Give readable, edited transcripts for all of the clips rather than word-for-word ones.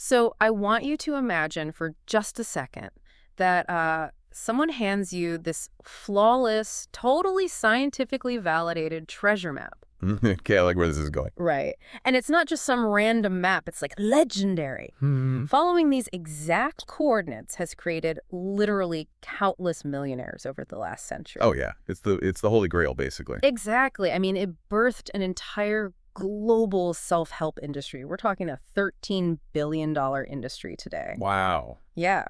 So I want you to imagine for just a second that someone hands you this flawless, totally scientifically validated treasure map. Okay, I like where this is going. Right. And it's not just some random map, it's like legendary. Following these exact coordinates has created literally countless millionaires over the last century. Oh yeah, it's the Holy Grail basically. Exactly. I mean, it birthed an entire global self-help industry. We're talking a $13 billion industry today. Wow. Yeah.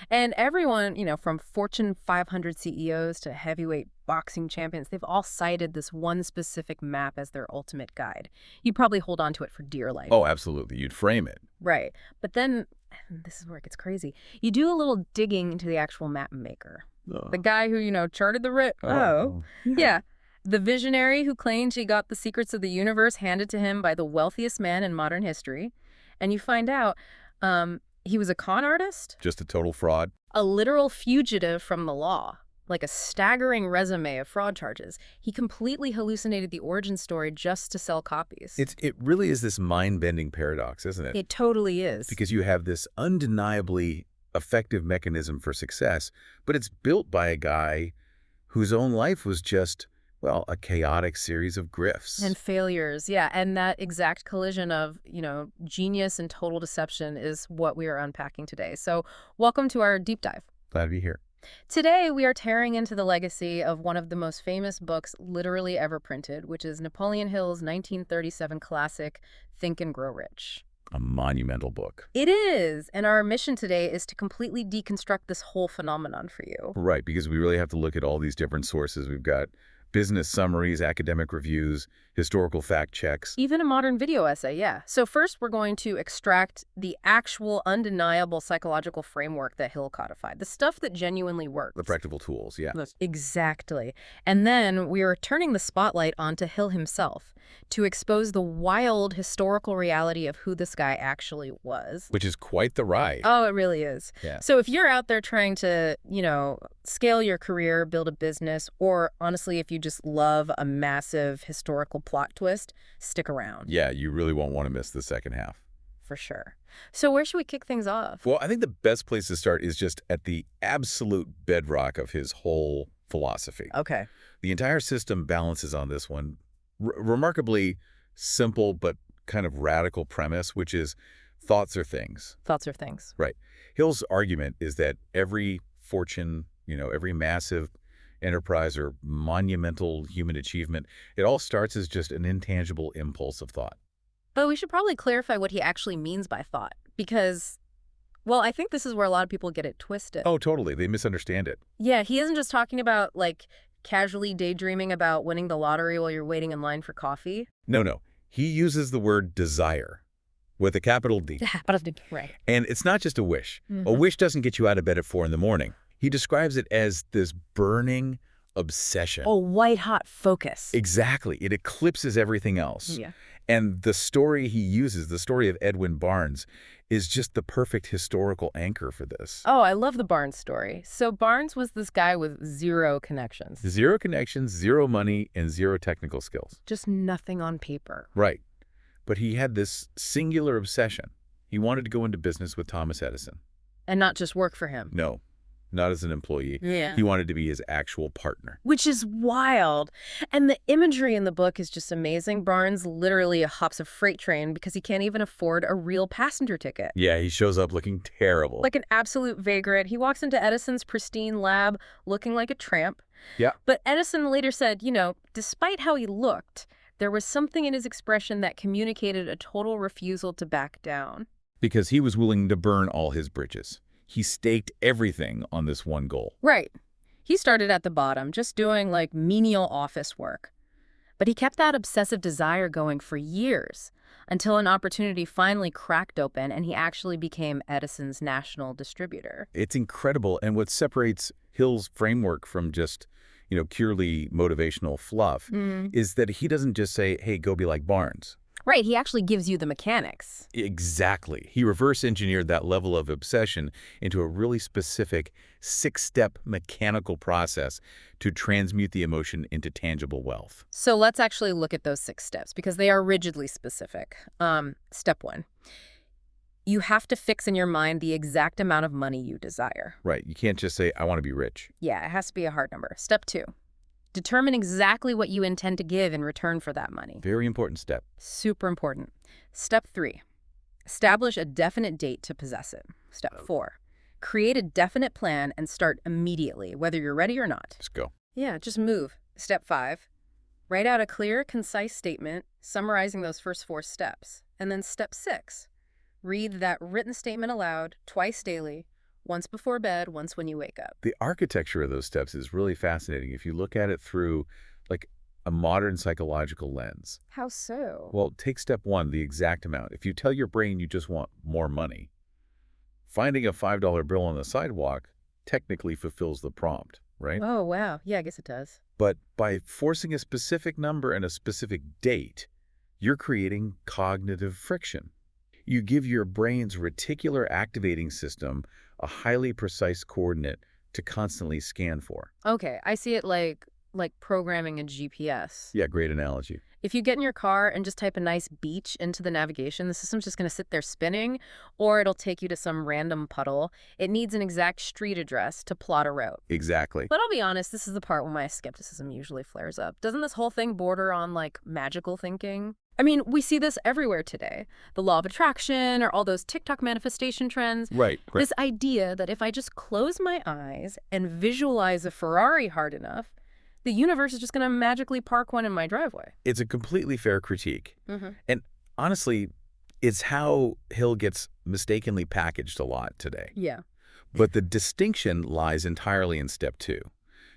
And everyone, from Fortune 500 CEOs to heavyweight boxing champions, they've all cited this one specific map as their ultimate guide. You'd probably hold on to it for dear life. Oh, absolutely. You'd frame it. Right. But then, and this is where it gets crazy, you do a little digging into the actual map maker. Oh. The guy who, charted the route. Yeah. The visionary who claimed he got the secrets of the universe handed to him by the wealthiest man in modern history. And you find out he was a con artist. Just a total fraud. A literal fugitive from the law. Like a staggering resume of fraud charges. He completely hallucinated the origin story just to sell copies. It really is this mind-bending paradox, isn't it? It totally is. Because you have this undeniably effective mechanism for success, but it's built by a guy whose own life was just, well, a chaotic series of grifts. And failures, yeah. And that exact collision of, genius and total deception is what we are unpacking today. So welcome to our deep dive. Glad to be here. Today, we are tearing into the legacy of one of the most famous books literally ever printed, which is Napoleon Hill's 1937 classic, Think and Grow Rich. A monumental book. It is. And our mission today is to completely deconstruct this whole phenomenon for you. Right, because we really have to look at all these different sources. We've got business summaries, academic reviews, historical fact checks. Even a modern video essay, yeah. So first, we're going to extract the actual undeniable psychological framework that Hill codified, the stuff that genuinely works. The practical tools, yeah. Exactly. And then we are turning the spotlight onto Hill himself to expose the wild historical reality of who this guy actually was. Which is quite the ride. Oh, it really is. Yeah. So if you're out there trying to, scale your career, build a business, or honestly, if you just love a massive historical plot twist, stick around. Yeah, you really won't want to miss the second half. For sure. So where should we kick things off? Well, I think the best place to start is just at the absolute bedrock of his whole philosophy. Okay. The entire system balances on this one. Remarkably simple but kind of radical premise, which is thoughts are things. Thoughts are things. Right. Hill's argument is that every fortune, every massive enterprise or monumental human achievement, it all starts as just an intangible impulse of thought. But we should probably clarify what he actually means by thought, because, well, I think this is where a lot of people get it twisted. Oh, totally. They misunderstand it. Yeah, he isn't just talking about, casually daydreaming about winning the lottery while you're waiting in line for coffee. No. He uses the word desire with a capital D. Right. And it's not just a wish. A wish doesn't get you out of bed at 4 a.m. He describes it as this burning obsession. Oh, white-hot focus. Exactly. It eclipses everything else. Yeah. And the story he uses, the story of Edwin Barnes, is just the perfect historical anchor for this. Oh, I love the Barnes story. So Barnes was this guy with zero connections. Zero connections, zero money, and zero technical skills. Just nothing on paper. Right. But he had this singular obsession. He wanted to go into business with Thomas Edison. And not just work for him. No, not as an employee. Yeah. He wanted to be his actual partner. Which is wild. And the imagery in the book is just amazing. Barnes literally hops a freight train because he can't even afford a real passenger ticket. Yeah, he shows up looking terrible. Like an absolute vagrant. He walks into Edison's pristine lab looking like a tramp. Yeah. But Edison later said, despite how he looked, there was something in his expression that communicated a total refusal to back down. Because he was willing to burn all his bridges. He staked everything on this one goal. Right. He started at the bottom, just doing menial office work. But he kept that obsessive desire going for years, until an opportunity finally cracked open and he actually became Edison's national distributor. It's incredible. And what separates Hill's framework from just, purely motivational fluff is that he doesn't just say, hey, go be like Barnes. Right, he actually gives you the mechanics. Exactly. He reverse engineered that level of obsession into a really specific 6-step mechanical process to transmute the emotion into tangible wealth. So let's actually look at those 6 steps because they are rigidly specific. Step 1. You have to fix in your mind the exact amount of money you desire. Right. You can't just say, I want to be rich. Yeah, it has to be a hard number. Step 2. Determine exactly what you intend to give in return for that money. Very important step. Super important. Step 3. Establish a definite date to possess it. Step 4. Create a definite plan and start immediately, whether you're ready or not. Let's go. Yeah, just move. Step 5. Write out a clear, concise statement summarizing those first 4 steps. And then step 6. Read that written statement aloud twice daily, once before bed, once when you wake up. The architecture of those steps is really fascinating if you look at it through like a modern psychological lens. How so? Well, take step 1, the exact amount. If you tell your brain you just want more money, finding a $5 bill on the sidewalk technically fulfills the prompt, right? Oh, wow. Yeah, I guess it does. But by forcing a specific number and a specific date, you're creating cognitive friction. You give your brain's reticular activating system a highly precise coordinate to constantly scan for. Okay, I see it like programming a GPS. Yeah, great analogy. If you get in your car and just type a nice beach into the navigation, the system's just going to sit there spinning, or it'll take you to some random puddle. It needs an exact street address to plot a route. Exactly. But I'll be honest, this is the part where my skepticism usually flares up. Doesn't this whole thing border on, like, magical thinking? I mean, we see this everywhere today. The law of attraction or all those TikTok manifestation trends. Right. This idea that if I just close my eyes and visualize a Ferrari hard enough, the universe is just going to magically park one in my driveway. It's a completely fair critique. Mm-hmm. And honestly, it's how Hill gets mistakenly packaged a lot today. Yeah. But the distinction lies entirely in step 2,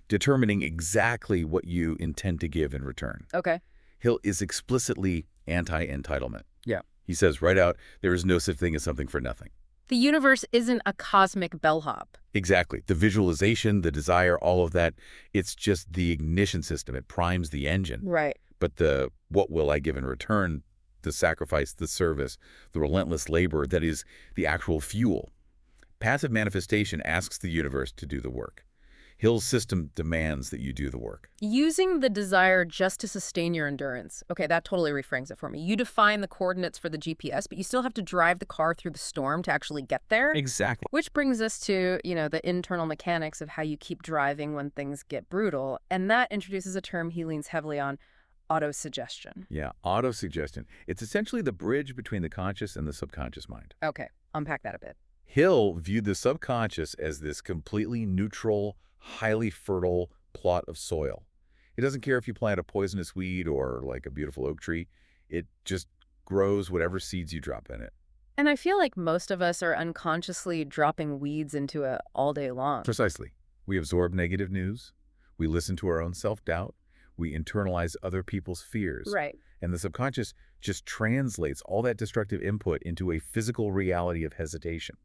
determining exactly what you intend to give in return. Okay. Hill is explicitly anti-entitlement. Yeah. He says right out, there is no such thing as something for nothing. The universe isn't a cosmic bellhop. Exactly. The visualization, the desire, all of that, it's just the ignition system. It primes the engine. Right. But the what will I give in return, the sacrifice, the service, the relentless labor, that is the actual fuel. Passive manifestation asks the universe to do the work. Hill's system demands that you do the work. Using the desire just to sustain your endurance. Okay, that totally reframes it for me. You define the coordinates for the GPS, but you still have to drive the car through the storm to actually get there. Exactly. Which brings us to, the internal mechanics of how you keep driving when things get brutal. And that introduces a term he leans heavily on, autosuggestion. Yeah, autosuggestion. It's essentially the bridge between the conscious and the subconscious mind. Okay, unpack that a bit. Hill viewed the subconscious as this completely neutral, highly fertile plot of soil. It doesn't care if you plant a poisonous weed or like a beautiful oak tree. It just grows whatever seeds you drop in it. And I feel like most of us are unconsciously dropping weeds into it all day long. Precisely. We absorb negative news. We listen to our own self-doubt. We internalize other people's fears. Right. And the subconscious just translates all that destructive input into a physical reality of hesitation.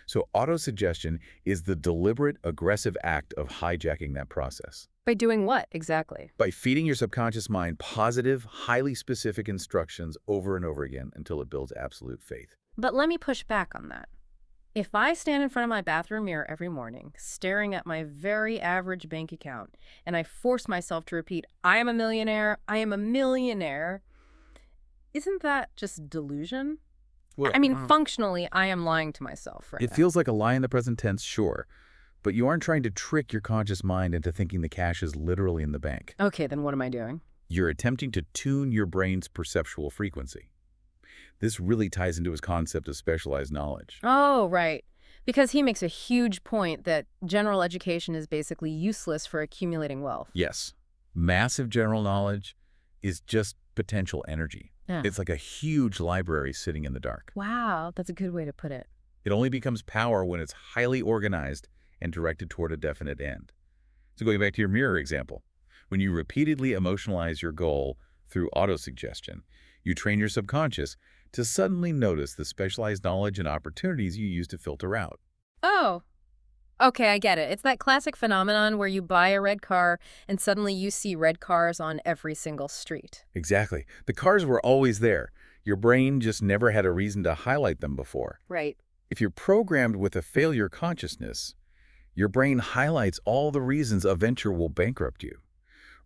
So autosuggestion is the deliberate, aggressive act of hijacking that process. By doing what, exactly? By feeding your subconscious mind positive, highly specific instructions over and over again until it builds absolute faith. But let me push back on that. If I stand in front of my bathroom mirror every morning, staring at my very average bank account, and I force myself to repeat, I am a millionaire, isn't that just delusion? Well, I mean, functionally, I am lying to myself right it now. feels like a lie in the present tense, sure. But you aren't trying to trick your conscious mind into thinking the cash is literally in the bank. Okay, then what am I doing? You're attempting to tune your brain's perceptual frequency. This really ties into his concept of specialized knowledge. Oh, right. Because he makes a huge point that general education is basically useless for accumulating wealth. Yes. Massive general knowledge is just potential energy. Yeah. It's like a huge library sitting in the dark. Wow, that's a good way to put it. It only becomes power when it's highly organized and directed toward a definite end. So going back to your mirror example, when you repeatedly emotionalize your goal through autosuggestion, you train your subconscious to suddenly notice the specialized knowledge and opportunities you use to filter out. Oh, okay, I get it. It's that classic phenomenon where you buy a red car and suddenly you see red cars on every single street. Exactly. The cars were always there. Your brain just never had a reason to highlight them before. Right. If you're programmed with a failure consciousness, your brain highlights all the reasons a venture will bankrupt you.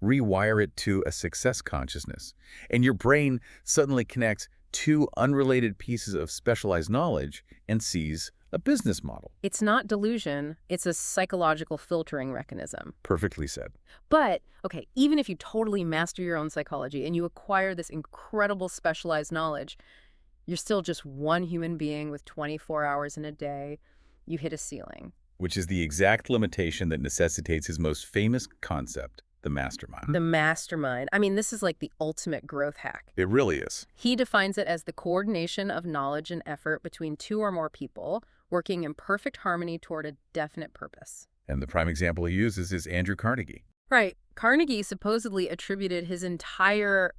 Rewire it to a success consciousness, and your brain suddenly connects two unrelated pieces of specialized knowledge and sees a business model. It's not delusion, it's a psychological filtering mechanism. Perfectly said. But, okay, even if you totally master your own psychology and you acquire this incredible specialized knowledge, you're still just one human being with 24 hours in a day. You hit a ceiling. Which is the exact limitation that necessitates his most famous concept, the mastermind. The mastermind. I mean, this is like the ultimate growth hack. It really is. He defines it as the coordination of knowledge and effort between two or more people working in perfect harmony toward a definite purpose. And the prime example he uses is Andrew Carnegie. Right. Carnegie supposedly attributed his entire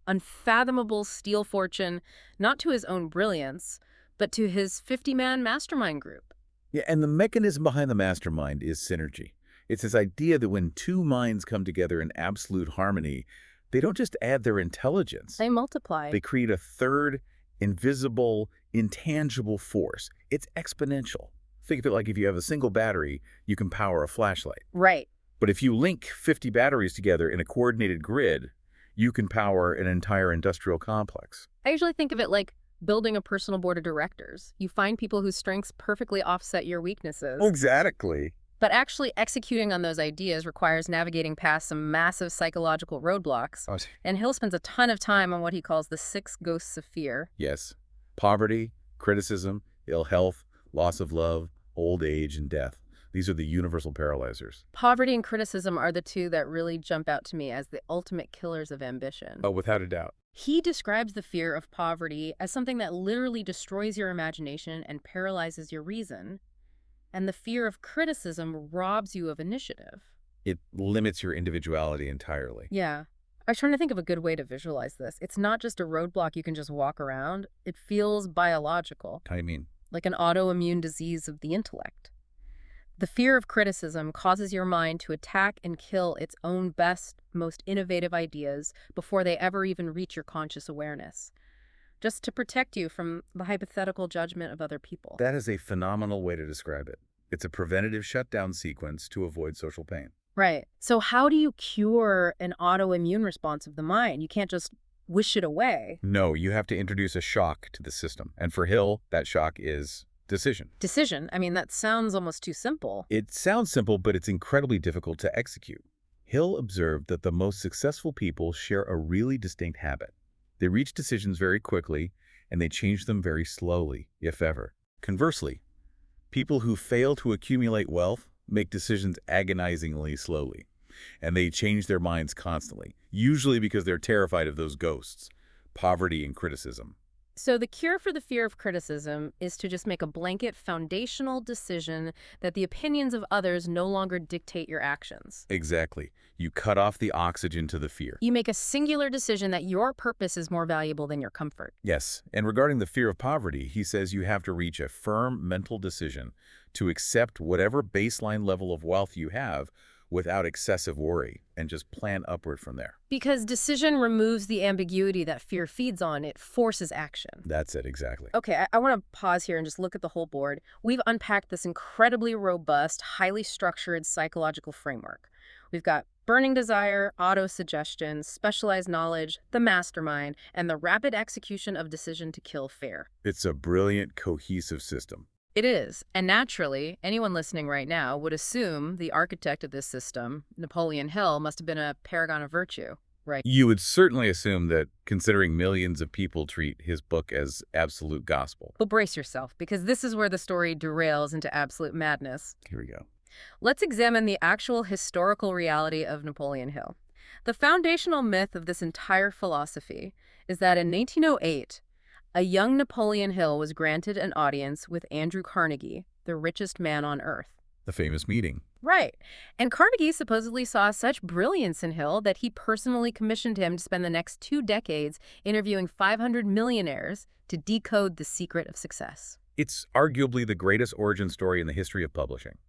unfathomable steel fortune not to his own brilliance, but to his 50-man mastermind group. Yeah, and the mechanism behind the mastermind is synergy. It's this idea that when two minds come together in absolute harmony, they don't just add their intelligence. They multiply. They create a third, invisible, intangible force. It's exponential. Think of it like if you have a single battery, you can power a flashlight. Right. But if you link 50 batteries together in a coordinated grid, you can power an entire industrial complex. I usually think of it like building a personal board of directors. You find people whose strengths perfectly offset your weaknesses. Exactly. But actually executing on those ideas requires navigating past some massive psychological roadblocks. And Hill spends a ton of time on what he calls the 6 ghosts of fear. Yes. Poverty, criticism, ill health, loss of love, old age, and death. These are the universal paralyzers. Poverty and criticism are the two that really jump out to me as the ultimate killers of ambition. Oh, without a doubt. He describes the fear of poverty as something that literally destroys your imagination and paralyzes your reason. And the fear of criticism robs you of initiative. It limits your individuality entirely. Yeah. I was trying to think of a good way to visualize this. It's not just a roadblock you can just walk around. It feels biological. How do you mean? Like an autoimmune disease of the intellect. The fear of criticism causes your mind to attack and kill its own best, most innovative ideas before they ever even reach your conscious awareness, just to protect you from the hypothetical judgment of other people. That is a phenomenal way to describe it. It's a preventative shutdown sequence to avoid social pain. Right. So how do you cure an autoimmune response of the mind? You can't just wish it away. No, you have to introduce a shock to the system. And for Hill, that shock is decision. Decision? I mean, that sounds almost too simple. It sounds simple, but it's incredibly difficult to execute. Hill observed that the most successful people share a really distinct habit. They reach decisions very quickly, and they change them very slowly, if ever. Conversely, people who fail to accumulate wealth make decisions agonizingly slowly, and they change their minds constantly, usually because they're terrified of those ghosts, poverty and criticism. So the cure for the fear of criticism is to just make a blanket foundational decision that the opinions of others no longer dictate your actions. Exactly. You cut off the oxygen to the fear. You make a singular decision that your purpose is more valuable than your comfort. Yes, and regarding the fear of poverty, he says you have to reach a firm mental decision to accept whatever baseline level of wealth you have without excessive worry and just plan upward from there. Because decision removes the ambiguity that fear feeds on. It forces action. That's it, exactly. Okay, I want to pause here and just look at the whole board. We've unpacked this incredibly robust, highly structured psychological framework. We've got burning desire, auto-suggestion, specialized knowledge, the mastermind, and the rapid execution of decision to kill fear. It's a brilliant, cohesive system. It is. And naturally, anyone listening right now would assume the architect of this system, Napoleon Hill, must have been a paragon of virtue, right? You would certainly assume that, considering millions of people treat his book as absolute gospel. But brace yourself, because this is where the story derails into absolute madness. Here we go. Let's examine the actual historical reality of Napoleon Hill. The foundational myth of this entire philosophy is that in 1908, a young Napoleon Hill was granted an audience with Andrew Carnegie, the richest man on earth. The famous meeting. Right. And Carnegie supposedly saw such brilliance in Hill that he personally commissioned him to spend the next 2 decades interviewing 500 millionaires to decode the secret of success. It's arguably the greatest origin story in the history of publishing.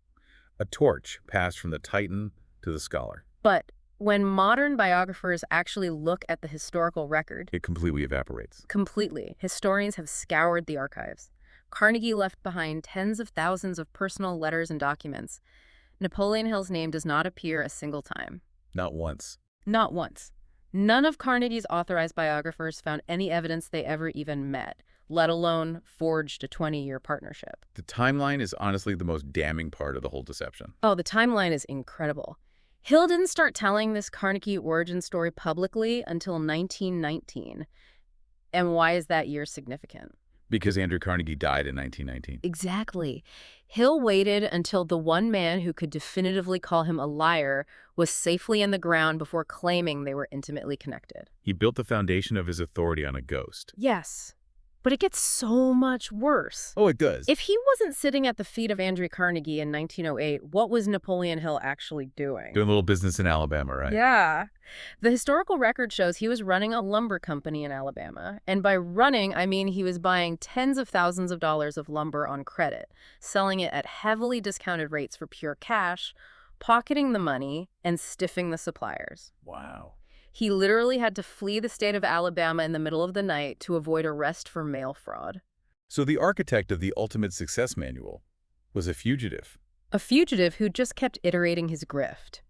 A torch passed from the titan to the scholar. But when modern biographers actually look at the historical record, It completely evaporates. completely, historians have scoured the archives. Carnegie left behind tens of thousands of personal letters and documents. Napoleon Hill's name does not appear a single time. Not once. Not once. None of Carnegie's authorized biographers found any evidence they ever even met, let alone forged a 20-year partnership. The timeline is honestly the most damning part of the whole deception. Oh, the timeline is incredible. Hill didn't start telling this Carnegie origin story publicly until 1919. And why is that year significant? Because Andrew Carnegie died in 1919. Exactly. Hill waited until the one man who could definitively call him a liar was safely in the ground before claiming they were intimately connected. He built the foundation of his authority on a ghost. Yes, but it gets so much worse. Oh, it does. If he wasn't sitting at the feet of Andrew Carnegie in 1908, what was Napoleon Hill actually doing? Doing a little business in Alabama, right? Yeah. The historical record shows he was running a lumber company in Alabama. And by running, I mean he was buying tens of thousands of dollars of lumber on credit, selling it at heavily discounted rates for pure cash, pocketing the money, and stiffing the suppliers. Wow. He literally had to flee the state of Alabama in the middle of the night to avoid arrest for mail fraud. So the architect of the ultimate success manual was a fugitive. A fugitive who just kept iterating his grift.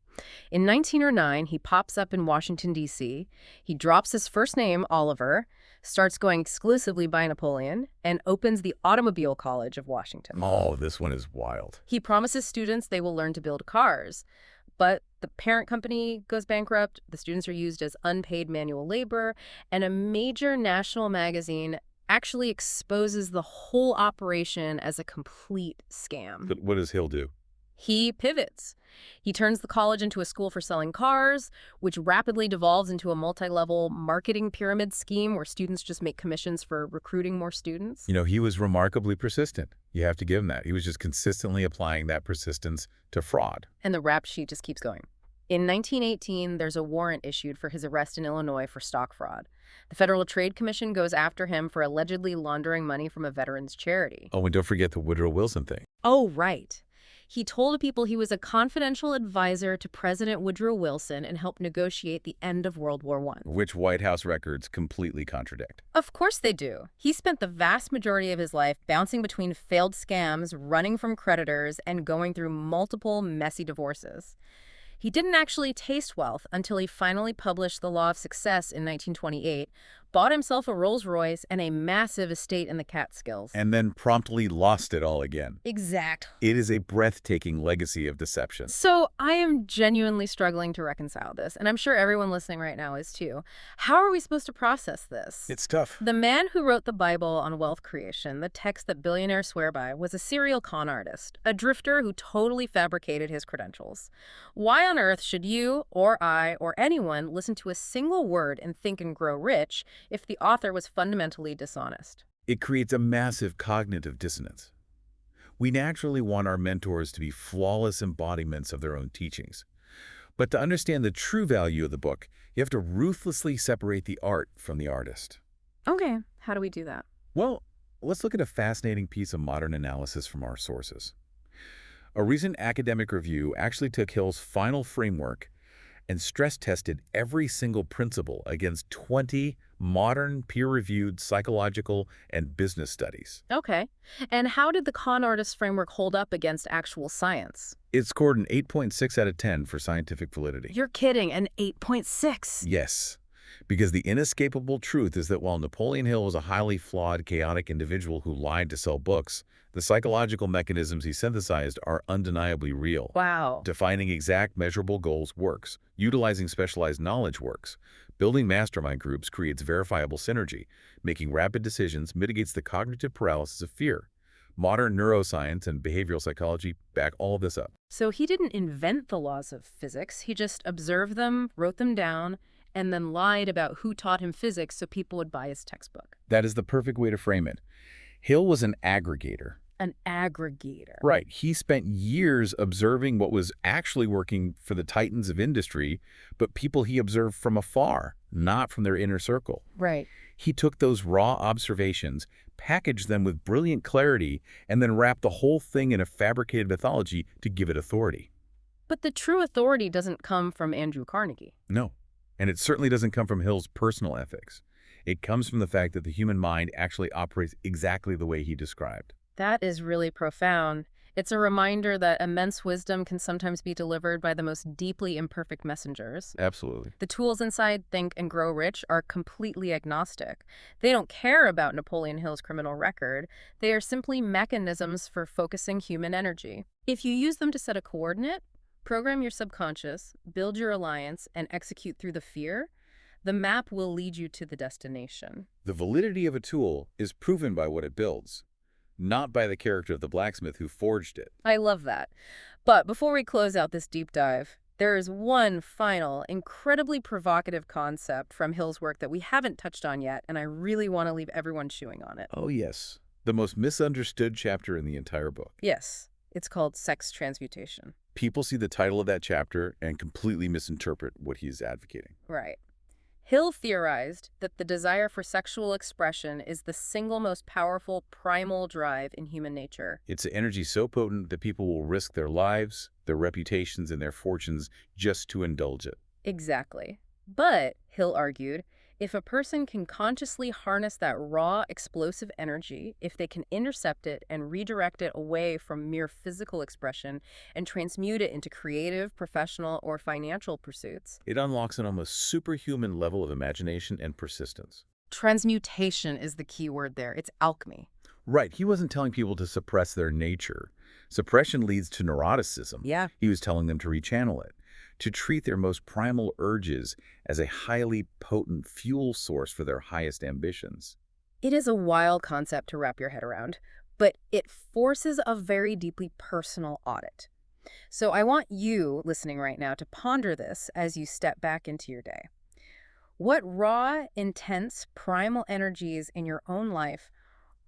In 1909, he pops up in Washington, D.C. He drops his first name, Oliver, starts going exclusively by Napoleon, and opens the Automobile College of Washington. Oh, this one is wild. He promises students they will learn to build cars. But the parent company goes bankrupt, the students are used as unpaid manual labor, and a major national magazine actually exposes the whole operation as a complete scam. But what does Hill do? He pivots. He turns the college into a school for selling cars, which rapidly devolves into a multi-level marketing pyramid scheme where students just make commissions for recruiting more students. You know, he was remarkably persistent. You have to give him that. He was just consistently applying that persistence to fraud. And the rap sheet just keeps going. In 1918, there's a warrant issued for his arrest in Illinois for stock fraud. The Federal Trade Commission goes after him for allegedly laundering money from a veterans charity. Oh, and don't forget the Woodrow Wilson thing. Oh, right. He told people he was a confidential advisor to President Woodrow Wilson and helped negotiate the end of World War I. Which White House records completely contradict. Of course they do. He spent the vast majority of his life bouncing between failed scams, running from creditors, and going through multiple messy divorces. He didn't actually taste wealth until he finally published The Law of Success in 1928, bought himself a Rolls-Royce and a massive estate in the Catskills. And then promptly lost it all again. Exactly. It is a breathtaking legacy of deception. So I am genuinely struggling to reconcile this, and I'm sure everyone listening right now is too. How are we supposed to process this? It's tough. The man who wrote the Bible on wealth creation, the text that billionaires swear by, was a serial con artist, a drifter who totally fabricated his credentials. Why on earth should you, or I, or anyone listen to a single word and think and grow rich if the author was fundamentally dishonest? It creates a massive cognitive dissonance. We naturally want our mentors to be flawless embodiments of their own teachings. But to understand the true value of the book, you have to ruthlessly separate the art from the artist. Okay, how do we do that? Well, let's look at a fascinating piece of modern analysis from our sources. A recent academic review actually took Hill's final framework and stress-tested every single principle against 20 modern peer-reviewed psychological and business studies. Okay, and how did the con artist framework hold up against actual science? It scored an 8.6 out of 10 for scientific validity. You're kidding, an 8.6? Yes, because the inescapable truth is that while Napoleon Hill was a highly flawed, chaotic individual who lied to sell books, the psychological mechanisms he synthesized are undeniably real. Wow. Defining exact measurable goals works. Utilizing specialized knowledge works. Building mastermind groups creates verifiable synergy. Making rapid decisions mitigates the cognitive paralysis of fear. Modern neuroscience and behavioral psychology back all of this up. So he didn't invent the laws of physics. He just observed them, wrote them down, and then lied about who taught him physics so people would buy his textbook. That is the perfect way to frame it. Hill was an aggregator. An aggregator. Right. He spent years observing what was actually working for the titans of industry, but people he observed from afar, not from their inner circle. Right. He took those raw observations, packaged them with brilliant clarity, and then wrapped the whole thing in a fabricated mythology to give it authority. But the true authority doesn't come from Andrew Carnegie. No. And it certainly doesn't come from Hill's personal ethics. It comes from the fact that the human mind actually operates exactly the way he described. That is really profound. It's a reminder that immense wisdom can sometimes be delivered by the most deeply imperfect messengers. Absolutely. The tools inside Think and Grow Rich are completely agnostic. They don't care about Napoleon Hill's criminal record. They are simply mechanisms for focusing human energy. If you use them to set a coordinate, program your subconscious, build your alliance, and execute through the fear, the map will lead you to the destination. The validity of a tool is proven by what it builds, not by the character of the blacksmith who forged it. I love that. But before we close out this deep dive, there is one final, incredibly provocative concept from Hill's work that we haven't touched on yet, and I really want to leave everyone chewing on it. Oh, yes. The most misunderstood chapter in the entire book. Yes, it's called sex transmutation. People see the title of that chapter and completely misinterpret what he's advocating. Right. Hill theorized that the desire for sexual expression is the single most powerful primal drive in human nature. It's an energy so potent that people will risk their lives, their reputations, and their fortunes just to indulge it. Exactly. But, Hill argued, if a person can consciously harness that raw, explosive energy, if they can intercept it and redirect it away from mere physical expression and transmute it into creative, professional, or financial pursuits. It unlocks an almost superhuman level of imagination and persistence. Transmutation is the key word there. It's alchemy. Right, he wasn't telling people to suppress their nature. Suppression leads to neuroticism. Yeah. He was telling them to rechannel it, to treat their most primal urges as a highly potent fuel source for their highest ambitions. It is a wild concept to wrap your head around, but it forces a very deeply personal audit. So I want you, listening right now, to ponder this as you step back into your day. What raw, intense, primal energies in your own life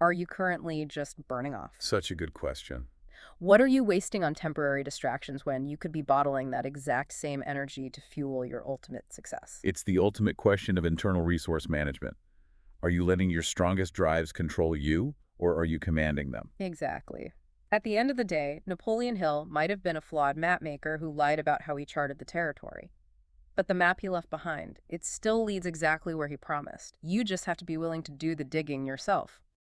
are you currently just burning off? Such a good question. What are you wasting on temporary distractions when you could be bottling that exact same energy to fuel your ultimate success? It's the ultimate question of internal resource management. Are you letting your strongest drives control you, or are you commanding them? Exactly. At the end of the day, Napoleon Hill might have been a flawed mapmaker who lied about how he charted the territory. But the map he left behind, it still leads exactly where he promised. You just have to be willing to do the digging yourself.